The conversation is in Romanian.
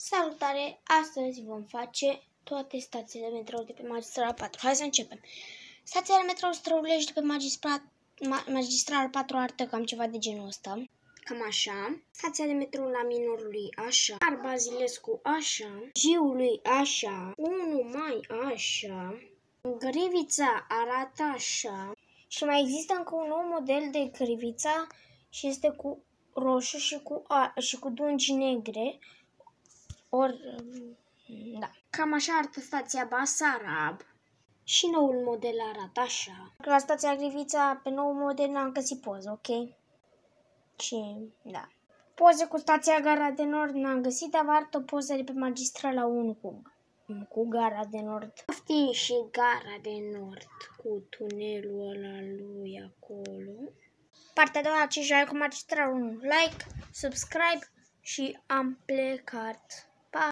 Salutare! Astăzi vom face toate stațiile de metrou de pe Magistrala 4. Hai să începem. Stația de metrou Străulești de pe Magistrala 4 arată cam ceva de genul ăsta. Cam așa. Stația de metrou la Minorului așa. Bazilescu așa. Giului așa. 1 Mai așa. Grivița arată așa. Și mai există încă un nou model de grivița și este cu roșu și cu dungi negre. Da. Cam așa arată stația Basarab. Și noul model arată așa. La stația Grivița, pe noul model n-am găsit poză, ok? Și, da. Poze cu stația Gara de Nord n-am găsit, dar arată poze de pe Magistrala 1 cu Gara de Nord. Știi și Gara de Nord cu tunelul ăla lui acolo. Partea a doua, ce joaie cu Magistrala 1. Like, subscribe și am plecat.